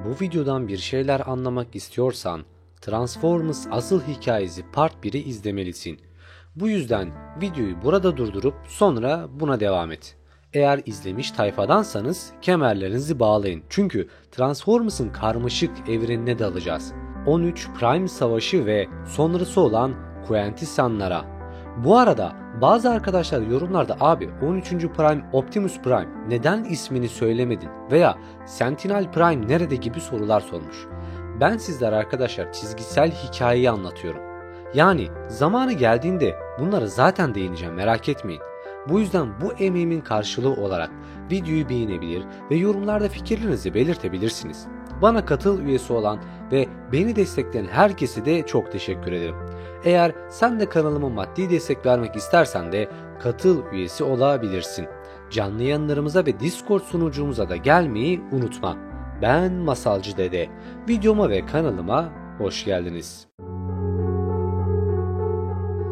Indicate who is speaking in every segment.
Speaker 1: Bu videodan bir şeyler anlamak istiyorsan Transformers asıl hikayesi Part 1'i izlemelisin. Bu yüzden videoyu burada durdurup sonra buna devam et. Eğer izlemiş tayfadansanız kemerlerinizi bağlayın. Çünkü Transformers'ın karmaşık evrenine dalacağız. 13 Prime Savaşı ve sonrası olan Quintessenlara. Bu arada bazı arkadaşlar yorumlarda abi 13. Prime Optimus Prime neden ismini söylemedin veya Sentinel Prime nerede gibi sorular sormuş. Ben sizlere arkadaşlar çizgisel hikayeyi anlatıyorum. Yani zamanı geldiğinde bunlara zaten değineceğim, merak etmeyin. Bu yüzden bu emeğimin karşılığı olarak videoyu beğenebilir ve yorumlarda fikirlerinizi belirtebilirsiniz. Bana katıl üyesi olan ve beni destekleyen herkese de çok teşekkür ederim. Eğer sen de kanalıma maddi destek vermek istersen de katıl üyesi olabilirsin. Canlı yayınlarımıza ve Discord sunucumuza da gelmeyi unutma. Ben Masalcı Dede. Videoma ve kanalıma hoş geldiniz.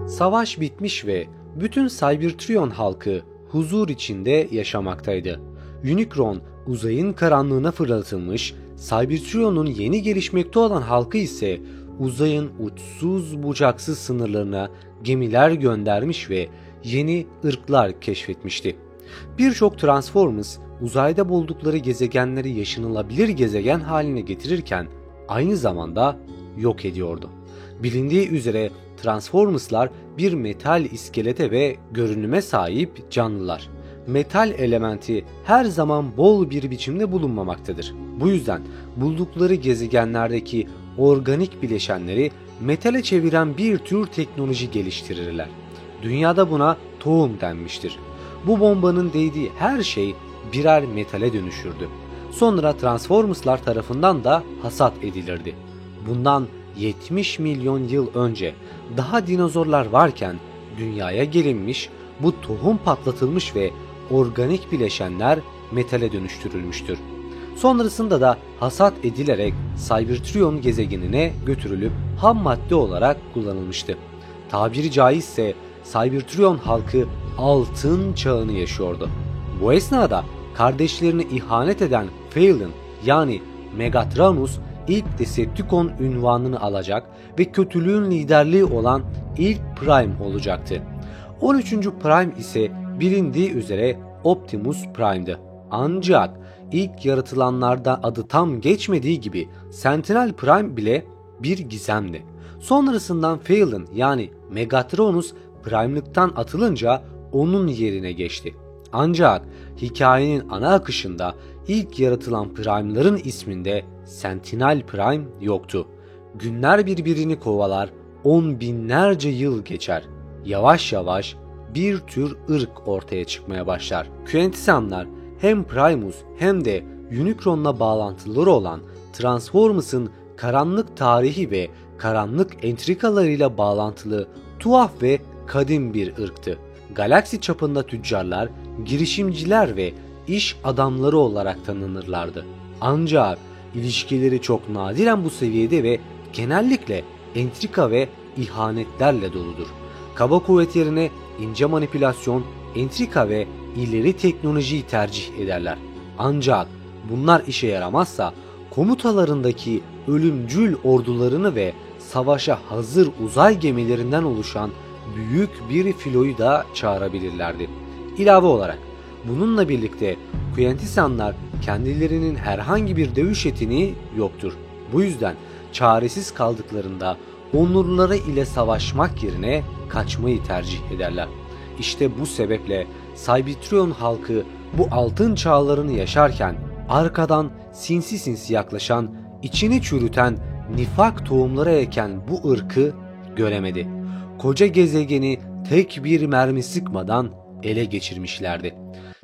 Speaker 1: Savaş bitmiş ve bütün Cybertron halkı huzur içinde yaşamaktaydı. Unicron uzayın karanlığına fırlatılmış, Cybertron'un yeni gelişmekte olan halkı ise uzayın uçsuz bucaksız sınırlarına gemiler göndermiş ve yeni ırklar keşfetmişti. Birçok Transformers uzayda buldukları gezegenleri yaşanılabilir gezegen haline getirirken aynı zamanda yok ediyordu. Bilindiği üzere Transformers'lar bir metal iskelete ve görünüme sahip canlılar. Metal elementi her zaman bol bir biçimde bulunmamaktadır. Bu yüzden buldukları gezegenlerdeki organik bileşenleri metale çeviren bir tür teknoloji geliştirirler. Dünyada buna tohum denmiştir. Bu bombanın değdiği her şey birer metale dönüşürdü. Sonra Transformers'lar tarafından da hasat edilirdi. Bundan 70 milyon yıl önce daha dinozorlar varken dünyaya gelinmiş, bu tohum patlatılmış ve organik bileşenler metale dönüştürülmüştür. Sonrasında da hasat edilerek Cybertron gezegenine götürülüp ham madde olarak kullanılmıştı. Tabiri caizse Cybertron halkı altın çağını yaşıyordu. Bu esnada kardeşlerini ihanet eden Phelan yani Megatronus ilk Decepticon unvanını alacak ve kötülüğün liderliği olan ilk Prime olacaktı. 13. Prime ise bilindiği üzere Optimus Prime'dı. Ancak ilk yaratılanlarda adı tam geçmediği gibi Sentinel Prime bile bir gizemdi. Sonrasından Phelan yani Megatronus Prime'lıktan atılınca onun yerine geçti. Ancak hikayenin ana akışında ilk yaratılan Prime'ların isminde Sentinel Prime yoktu. Günler birbirini kovalar, 10 binlerce yıl geçer. Yavaş yavaş bir tür ırk ortaya çıkmaya başlar. Quintessenlar hem Primus hem de Unicron'la bağlantıları olan Transformers'ın karanlık tarihi ve karanlık entrikalarıyla bağlantılı tuhaf ve kadim bir ırktı. Galaksi çapında tüccarlar, girişimciler ve iş adamları olarak tanınırlardı. Ancak ilişkileri çok nadiren bu seviyede ve genellikle entrika ve ihanetlerle doludur. Kaba kuvvet yerine ince manipülasyon, entrika ve ileri teknolojiyi tercih ederler. Ancak bunlar işe yaramazsa komutalarındaki ölümcül ordularını ve savaşa hazır uzay gemilerinden oluşan büyük bir filoyu da çağırabilirlerdi. İlave olarak bununla birlikte Quintessenlar kendilerinin herhangi bir dövüş yeteneği yoktur. Bu yüzden çaresiz kaldıklarında onurları ile savaşmak yerine kaçmayı tercih ederler. İşte bu sebeple Cybertron halkı bu altın çağlarını yaşarken arkadan sinsi sinsi yaklaşan, içini çürüten, nifak tohumları eken bu ırkı göremedi. Koca gezegeni tek bir mermi sıkmadan ele geçirmişlerdi.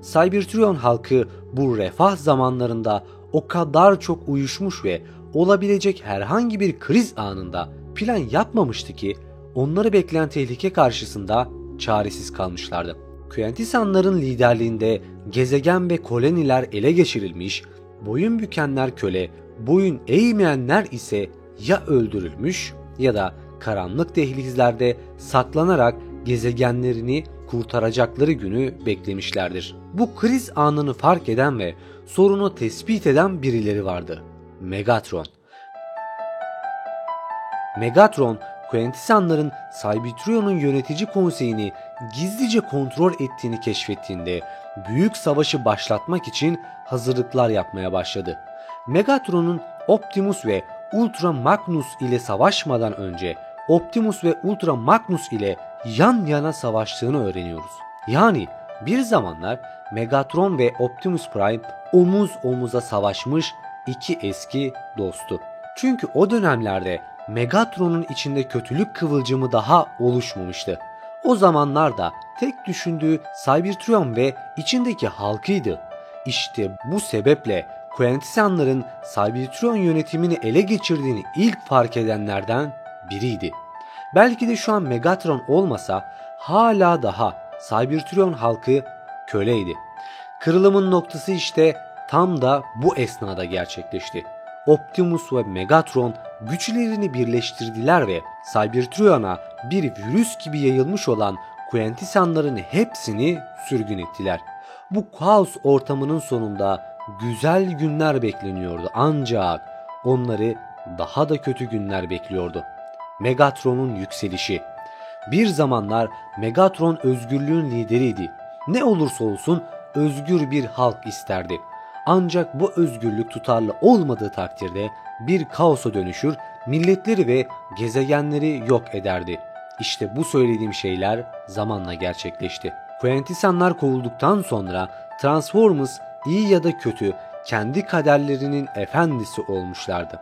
Speaker 1: Cybertron halkı bu refah zamanlarında o kadar çok uyuşmuş ve olabilecek herhangi bir kriz anında plan yapmamıştı ki onları bekleyen tehlike karşısında çaresiz kalmışlardı. Quintessenların liderliğinde gezegen ve koloniler ele geçirilmiş, boyun bükenler köle, boyun eğmeyenler ise ya öldürülmüş ya da karanlık dehlizlerde saklanarak gezegenlerini kurtaracakları günü beklemişlerdir. Bu kriz anını fark eden ve sorunu tespit eden birileri vardı. Megatron. Megatron, Quintessenların Cybertrion'un yönetici konseyini gizlice kontrol ettiğini keşfettiğinde büyük savaşı başlatmak için hazırlıklar yapmaya başladı. Megatron'un Optimus ve Ultra Magnus ile savaşmadan önce Optimus ve Ultra Magnus ile yan yana savaştığını öğreniyoruz. Yani bir zamanlar Megatron ve Optimus Prime omuz omuza savaşmış iki eski dostu. Çünkü o dönemlerde Megatron'un içinde kötülük kıvılcımı daha oluşmamıştı. O zamanlarda tek düşündüğü Cybertron ve içindeki halkıydı. İşte bu sebeple Quintessenların Cybertron yönetimini ele geçirdiğini ilk fark edenlerden biriydi. Belki de şu an Megatron olmasa hala daha Cybertron halkı köleydi. Kırılımın noktası işte tam da bu esnada gerçekleşti. Optimus ve Megatron güçlerini birleştirdiler ve Cybertron'a bir virüs gibi yayılmış olan Quintessenların hepsini sürgün ettiler. Bu kaos ortamının sonunda güzel günler bekleniyordu, ancak onları daha da kötü günler bekliyordu. Megatron'un yükselişi. Bir zamanlar Megatron özgürlüğün lideriydi. Ne olursa olsun özgür bir halk isterdi. Ancak bu özgürlük tutarlı olmadığı takdirde bir kaosa dönüşür, milletleri ve gezegenleri yok ederdi. İşte bu söylediğim şeyler zamanla gerçekleşti. Quintessenlar kovulduktan sonra Transformers iyi ya da kötü kendi kaderlerinin efendisi olmuşlardı.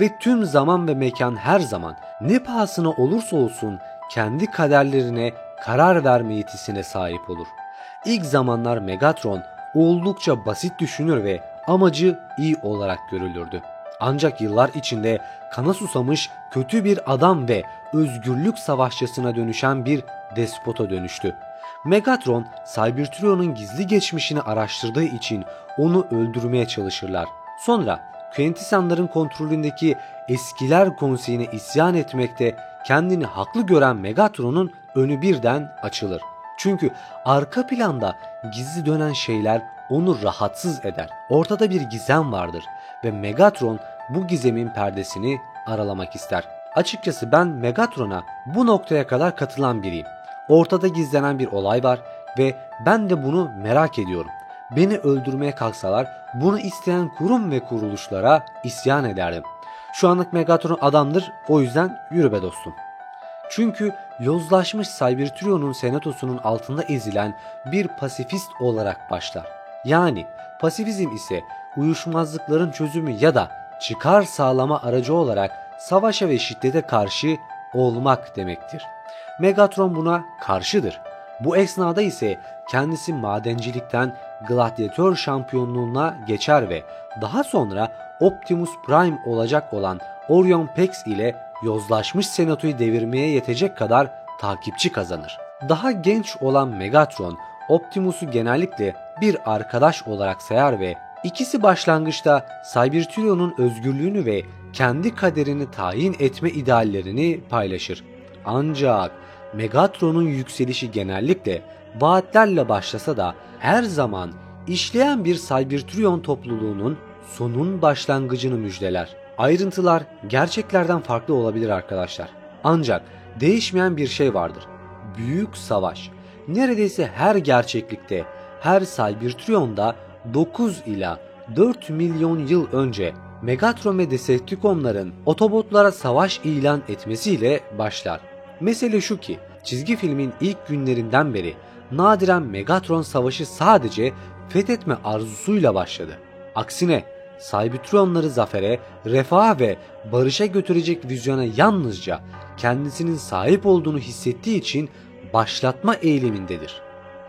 Speaker 1: Ve tüm zaman ve mekan her zaman ne pahasına olursa olsun kendi kaderlerine karar verme yetisine sahip olur. İlk zamanlar Megatron oldukça basit düşünür ve amacı iyi olarak görülürdü. Ancak yıllar içinde kana susamış kötü bir adam ve özgürlük savaşçısına dönüşen bir despota dönüştü. Megatron, Cybertron'un gizli geçmişini araştırdığı için onu öldürmeye çalışırlar. Sonra Quintessenların kontrolündeki Eskiler Konseyi'ne isyan etmekte kendini haklı gören Megatron'un önü birden açılır. Çünkü arka planda gizli dönen şeyler onu rahatsız eder. Ortada bir gizem vardır ve Megatron bu gizemin perdesini aralamak ister. Açıkçası ben Megatron'a bu noktaya kadar katılan biriyim. Ortada gizlenen bir olay var ve ben de bunu merak ediyorum. Beni öldürmeye kalksalar bunu isteyen kurum ve kuruluşlara isyan ederdim. Şu anlık Megatron adamdır, o yüzden yürü be dostum. Çünkü yozlaşmış Cybertron'un senatosunun altında ezilen bir pasifist olarak başlar. Yani pasifizm ise uyuşmazlıkların çözümü ya da çıkar sağlama aracı olarak savaşa ve şiddete karşı olmak demektir. Megatron buna karşıdır. Bu esnada ise kendisi madencilikten gladyatör şampiyonluğuna geçer ve daha sonra Optimus Prime olacak olan Orion Pax ile yozlaşmış senatoyu devirmeye yetecek kadar takipçi kazanır. Daha genç olan Megatron, Optimus'u genellikle bir arkadaş olarak sayar ve ikisi başlangıçta Cybertron'un özgürlüğünü ve kendi kaderini tayin etme ideallerini paylaşır. Ancak Megatron'un yükselişi genellikle vaatlerle başlasa da her zaman işleyen bir Cybertron topluluğunun sonun başlangıcını müjdeler. Ayrıntılar gerçeklerden farklı olabilir arkadaşlar. Ancak değişmeyen bir şey vardır. Büyük savaş. Neredeyse her gerçeklikte, her Cybertron'da 9 ila 4 milyon yıl önce Megatron ve Decepticonların Autobotlara savaş ilan etmesiyle başlar. Mesele şu ki, çizgi filmin ilk günlerinden beri nadiren Megatron savaşı sadece fethetme arzusuyla başladı. Aksine Cybertronları zafere, refaha ve barışa götürecek vizyona yalnızca kendisinin sahip olduğunu hissettiği için başlatma eğilimindedir.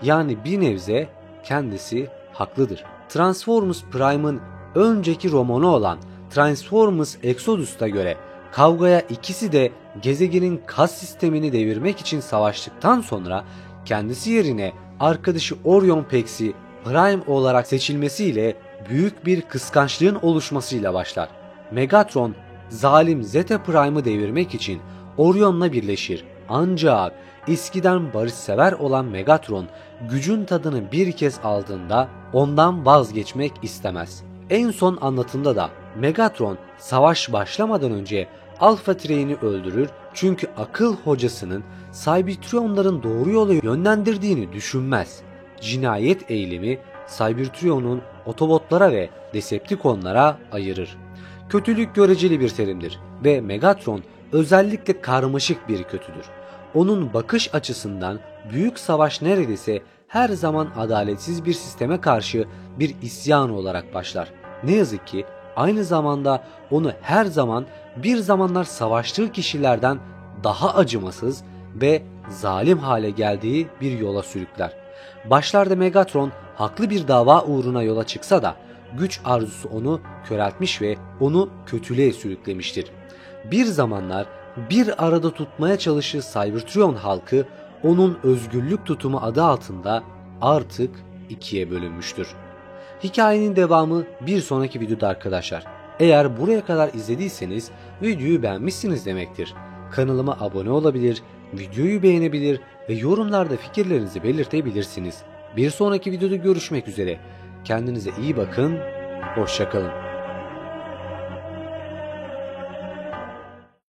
Speaker 1: Yani bir nebze kendisi haklıdır. Transformers Prime'ın önceki romanı olan Transformers Exodus'ta göre kavgaya ikisi de gezegenin kas sistemini devirmek için savaştıktan sonra kendisi yerine arkadaşı Orion Pax'i Prime olarak seçilmesiyle büyük bir kıskançlığın oluşmasıyla başlar. Megatron zalim Zeta Prime'ı devirmek için Orion'la birleşir. Ancak eskiden barışsever olan Megatron gücün tadını bir kez aldığında ondan vazgeçmek istemez. En son anlatımda da Megatron savaş başlamadan önce Alpha Train'i öldürür çünkü akıl hocasının Cybertronların doğru yola yönlendirdiğini düşünmez. Cinayet eylemi Cybertron'un Autobotlara ve Decepticonlara ayırır. Kötülük göreceli bir terimdir ve Megatron özellikle karmaşık bir kötüdür. Onun bakış açısından büyük savaş neredeyse her zaman adaletsiz bir sisteme karşı bir isyan olarak başlar. Ne yazık ki aynı zamanda onu her zaman bir zamanlar savaştığı kişilerden daha acımasız ve zalim hale geldiği bir yola sürükler. Başlarda Megatron haklı bir dava uğruna yola çıksa da güç arzusu onu köreltmiş ve onu kötülüğe sürüklemiştir. Bir zamanlar bir arada tutmaya çalıştığı Cybertron halkı onun özgürlük tutumu adı altında artık ikiye bölünmüştür. Hikayenin devamı bir sonraki videoda arkadaşlar. Eğer buraya kadar izlediyseniz videoyu beğenmişsiniz demektir. Kanalıma abone olabilir, videoyu beğenebilir ve yorumlarda fikirlerinizi belirtebilirsiniz. Bir sonraki videoda görüşmek üzere. Kendinize iyi bakın, hoşça kalın.